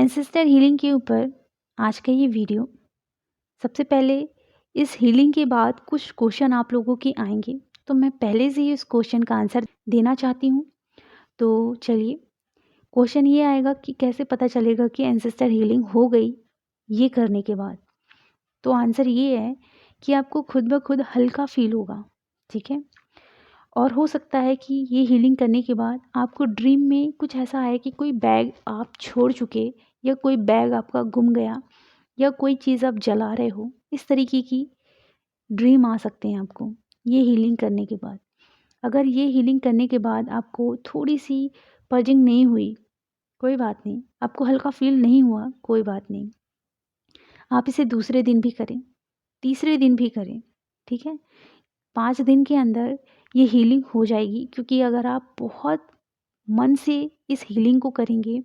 Ancestor healing के ऊपर आज का ये वीडियो। सबसे पहले इस हीलिंग के बाद कुछ क्वेश्चन आप लोगों के आएंगे, तो मैं पहले से ही उस क्वेश्चन का आंसर देना चाहती हूँ। तो चलिए, क्वेश्चन ये आएगा कि कैसे पता चलेगा कि एंसेस्टर हीलिंग हो गई ये करने के बाद। तो आंसर ये है कि आपको खुद ब खुद हल्का फील होगा, ठीक है। और हो सकता है कि ये हीलिंग करने के बाद आपको ड्रीम में कुछ ऐसा आए कि कोई बैग आप छोड़ चुके, या कोई बैग आपका गुम गया, या कोई चीज़ आप जला रहे हो। इस तरीके की ड्रीम आ सकते हैं आपको ये हीलिंग करने के बाद। अगर ये हीलिंग करने के बाद आपको थोड़ी सी पर्जिंग नहीं हुई, कोई बात नहीं। आपको हल्का फील नहीं हुआ, कोई बात नहीं। आप इसे दूसरे दिन भी करें, तीसरे दिन भी करें, ठीक है। 5 दिन के अंदर ये हीलिंग हो जाएगी, क्योंकि अगर आप बहुत मन से इस हीलिंग को करेंगे,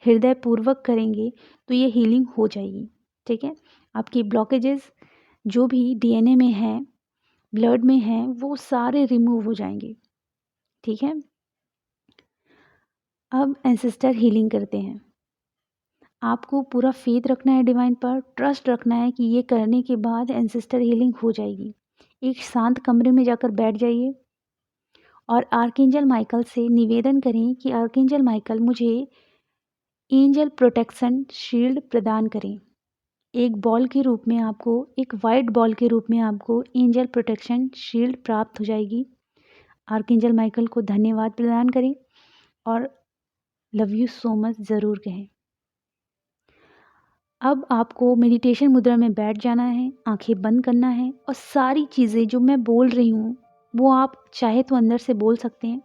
हृदयपूर्वक करेंगे, तो ये हीलिंग हो जाएगी, ठीक है। आपकी ब्लॉकेजेस जो भी डीएनए में है, ब्लड में है, वो सारे रिमूव हो जाएंगे, ठीक है। अब एंसेस्टर हीलिंग करते हैं। आपको पूरा फेथ रखना है डिवाइन पर, ट्रस्ट रखना है कि ये करने के बाद एंसेस्टर हीलिंग हो जाएगी। एक शांत कमरे में जाकर बैठ जाइए और आर्कएंजल माइकल से निवेदन करें कि आर्कएंजल माइकल मुझे एंजल प्रोटेक्शन शील्ड प्रदान करें। एक बॉल के रूप में आपको, एक वाइट बॉल के रूप में आपको एंजल प्रोटेक्शन शील्ड प्राप्त हो जाएगी। आर्कएंजल माइकल को धन्यवाद प्रदान करें और लव यू सो मच ज़रूर कहें। अब आपको मेडिटेशन मुद्रा में बैठ जाना है, आंखें बंद करना है, और सारी चीज़ें जो मैं बोल रही हूँ वो आप चाहे तो अंदर से बोल सकते हैं,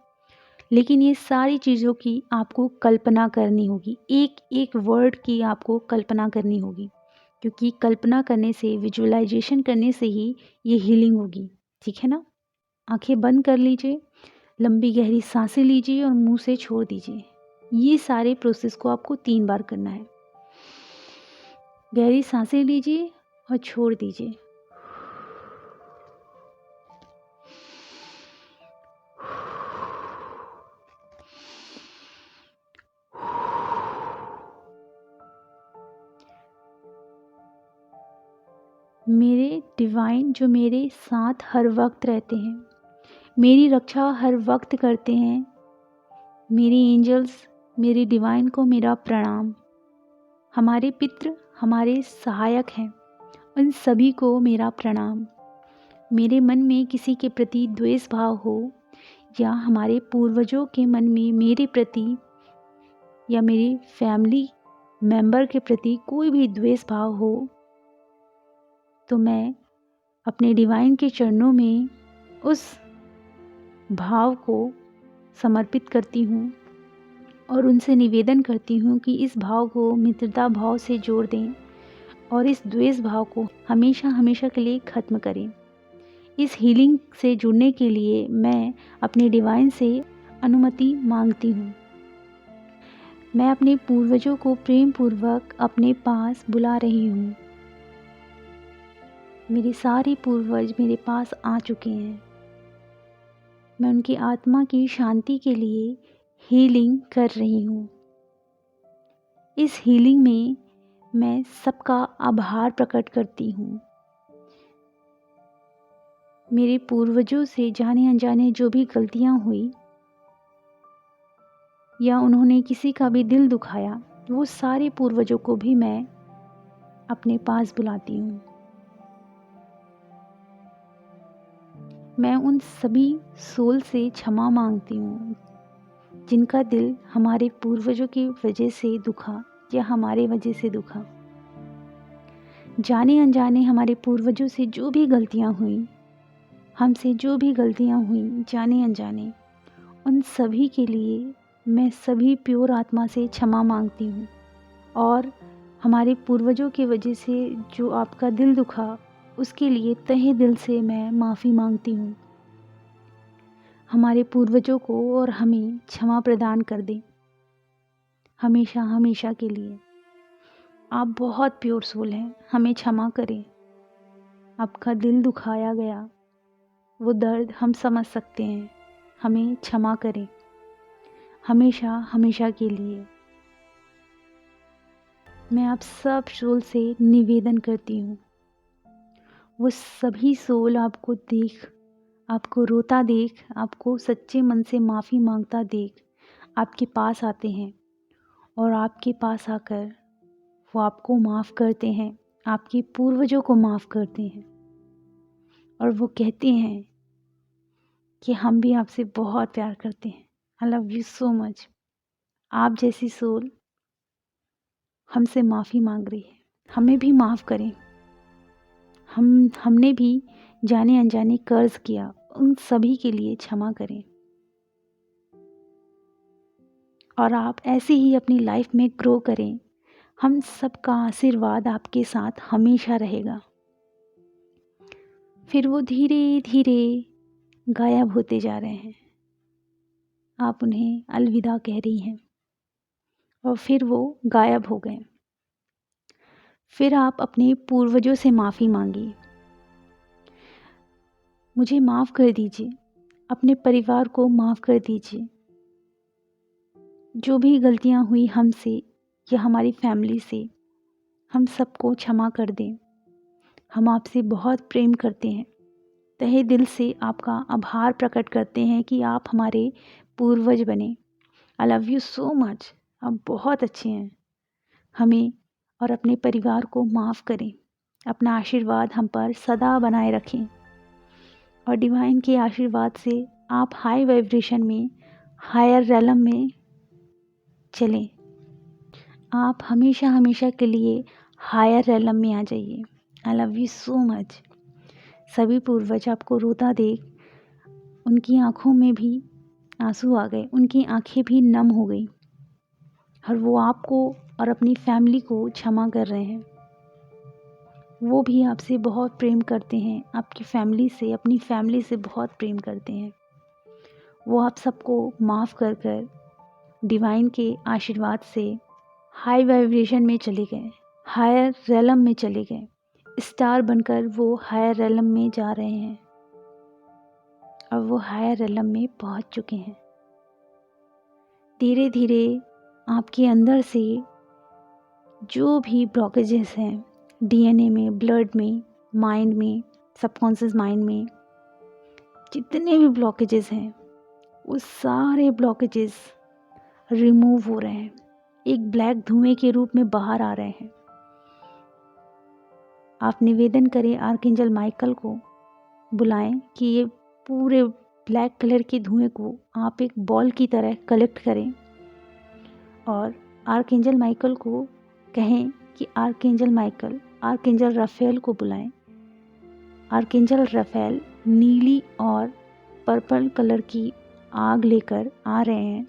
लेकिन ये सारी चीज़ों की आपको कल्पना करनी होगी। एक एक वर्ड की आपको कल्पना करनी होगी, क्योंकि कल्पना करने से, विजुअलाइजेशन करने से ही ये हीलिंग होगी, ठीक है ना। आंखें बंद कर लीजिए, लंबी गहरी सांसें लीजिए और मुंह से छोड़ दीजिए। ये सारे प्रोसेस को आपको 3 बार करना है। गहरी सांसें लीजिए और छोड़ दीजिए। मेरे डिवाइन जो मेरे साथ हर वक्त रहते हैं, मेरी रक्षा हर वक्त करते हैं, मेरी एंजल्स, मेरी डिवाइन को मेरा प्रणाम। हमारे पितृ हमारे सहायक हैं, उन सभी को मेरा प्रणाम। मेरे मन में किसी के प्रति द्वेष भाव हो, या हमारे पूर्वजों के मन में मेरे प्रति या मेरी फैमिली मेंबर के प्रति कोई भी द्वेष भाव हो, तो मैं अपने डिवाइन के चरणों में उस भाव को समर्पित करती हूँ और उनसे निवेदन करती हूँ कि इस भाव को मित्रता भाव से जोड़ दें और इस द्वेष भाव को हमेशा हमेशा के लिए ख़त्म करें। इस हीलिंग से जुड़ने के लिए मैं अपने डिवाइन से अनुमति मांगती हूँ। मैं अपने पूर्वजों को प्रेम पूर्वक अपने पास बुला रही हूँ। मेरे सारे पूर्वज मेरे पास आ चुके हैं। मैं उनकी आत्मा की शांति के लिए हीलिंग कर रही हूँ। इस हीलिंग में मैं सबका आभार प्रकट करती हूँ। मेरे पूर्वजों से जाने अनजाने जो भी गलतियाँ हुई, या उन्होंने किसी का भी दिल दुखाया, वो सारे पूर्वजों को भी मैं अपने पास बुलाती हूँ। मैं उन सभी सोल से क्षमा मांगती हूँ जिनका दिल हमारे पूर्वजों की वजह से दुखा या हमारे वजह से दुखा। जाने अनजाने हमारे पूर्वजों से जो भी गलतियाँ हुई, हमसे जो भी गलतियाँ हुई जाने अनजाने, उन सभी के लिए मैं सभी प्योर आत्मा से क्षमा मांगती हूँ। और हमारे पूर्वजों की वजह से जो आपका दिल दुखा, उसके लिए तहे दिल से मैं माफ़ी मांगती हूँ। हमारे पूर्वजों को और हमें क्षमा प्रदान कर दें, हमेशा हमेशा के लिए। आप बहुत प्योर सोल हैं, हमें क्षमा करें। आपका दिल दुखाया गया, वो दर्द हम समझ सकते हैं, हमें क्षमा करें, हमेशा हमेशा के लिए। मैं आप सब सोल से निवेदन करती हूँ, वो सभी सोल आपको देख, आपको रोता देख, आपको सच्चे मन से माफ़ी मांगता देख आपके पास आते हैं और आपके पास आकर वो आपको माफ़ करते हैं, आपके पूर्वजों को माफ़ करते हैं और वो कहते हैं कि हम भी आपसे बहुत प्यार करते हैं। I love you so much. आप जैसी सोल हमसे माफ़ी मांग रही है, हमें भी माफ़ करें। हमने भी जाने अनजाने कर्ज किया, उन सभी के लिए क्षमा करें और आप ऐसे ही अपनी लाइफ में ग्रो करें। हम सबका आशीर्वाद आपके साथ हमेशा रहेगा। फिर वो धीरे धीरे गायब होते जा रहे हैं, आप उन्हें अलविदा कह रही हैं और फिर वो गायब हो गए। फिर आप अपने पूर्वजों से माफ़ी मांगिए, मुझे माफ़ कर दीजिए, अपने परिवार को माफ़ कर दीजिए। जो भी गलतियाँ हुई हमसे या हमारी फैमिली से, हम सबको क्षमा कर दें। हम आपसे बहुत प्रेम करते हैं, तहे दिल से आपका आभार प्रकट करते हैं कि आप हमारे पूर्वज बने। I love you so much. आप बहुत अच्छे हैं। हमें और अपने परिवार को माफ़ करें। अपना आशीर्वाद हम पर सदा बनाए रखें और डिवाइन के आशीर्वाद से आप हाई वाइब्रेशन में, हायर रेलम में चलें। आप हमेशा हमेशा के लिए हायर रेलम में आ जाइए। I love you so much. सभी पूर्वज आपको रोता देख उनकी आँखों में भी आंसू आ गए, उनकी आंखें भी नम हो गई और वो आपको और अपनी फैमिली को क्षमा कर रहे हैं। वो भी आपसे बहुत प्रेम करते हैं, आपकी फैमिली से, अपनी फैमिली से बहुत प्रेम करते हैं। वो आप सबको माफ़ कर कर डिवाइन के आशीर्वाद से हाई वाइब्रेशन में चले गए, हायर रेलम में चले गए। स्टार बनकर वो हायर रेलम में जा रहे हैं और वो हायर रेलम में पहुंच चुके हैं। धीरे धीरे आपके अंदर से जो भी ब्लॉकेजेस हैं, डीएनए में, ब्लड में, माइंड में, सबकॉन्शियस माइंड में जितने भी ब्लॉकेजेस हैं, वो सारे ब्लॉकेजेस रिमूव हो रहे हैं, एक ब्लैक धुएं के रूप में बाहर आ रहे हैं। आप निवेदन करें, आर्कएंजल माइकल को बुलाएं कि ये पूरे ब्लैक कलर के धुएं को आप एक बॉल की तरह कलेक्ट करें और आर्कएंजल माइकल को कहें कि आर्कएंजल माइकल आर्कएंजल राफेल को बुलाएं। आर्कएंजल राफेल नीली और पर्पल कलर की आग लेकर आ रहे हैं।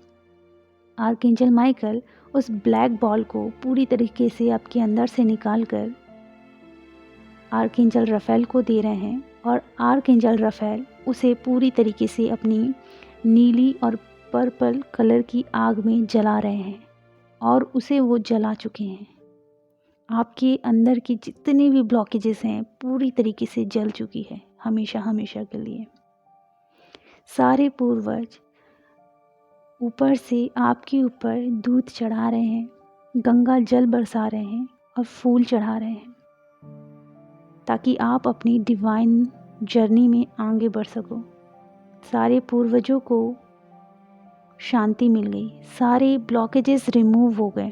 आर्कएंजल माइकल उस ब्लैक बॉल को पूरी तरीके से आपके अंदर से निकाल कर आर्कएंजल राफेल को दे रहे हैं और आर्कएंजल राफेल उसे पूरी तरीके से अपनी नीली और पर्पल कलर की आग में जला रहे हैं और उसे वो जला चुके हैं। आपके अंदर की जितने भी ब्लॉकेजेस हैं पूरी तरीके से जल चुकी है, हमेशा हमेशा के लिए। सारे पूर्वज ऊपर से आपके ऊपर दूध चढ़ा रहे हैं, गंगा जल बरसा रहे हैं और फूल चढ़ा रहे हैं ताकि आप अपनी डिवाइन जर्नी में आगे बढ़ सको। सारे पूर्वजों को शांति मिल गई, सारे ब्लॉकेजेस रिमूव हो गए।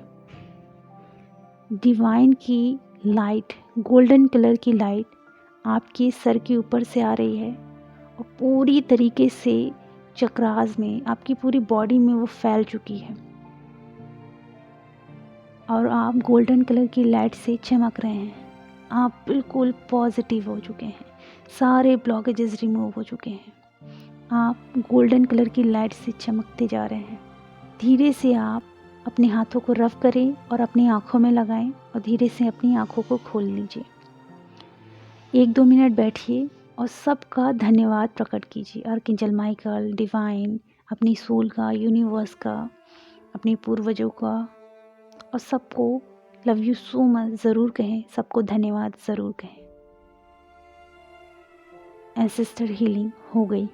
डिवाइन की लाइट, गोल्डन कलर की लाइट आपके सर के ऊपर से आ रही है और पूरी तरीके से चक्रास में, आपकी पूरी बॉडी में वो फैल चुकी है और आप गोल्डन कलर की लाइट से चमक रहे हैं। आप बिल्कुल पॉजिटिव हो चुके हैं, सारे ब्लॉकेजेस रिमूव हो चुके हैं। आप गोल्डन कलर की लाइट से चमकते जा रहे हैं। धीरे से आप अपने हाथों को रफ करें और अपनी आँखों में लगाएं और धीरे से अपनी आँखों को खोल लीजिए। 1-2 मिनट बैठिए और सबका धन्यवाद प्रकट कीजिए। आर्कएंजल माइकल, डिवाइन, अपनी सोल का, यूनिवर्स का, अपने पूर्वजों का और सबको लव यू सो मच ज़रूर कहें, सबको धन्यवाद ज़रूर कहें। एंसेस्टर हीलिंग हो गई।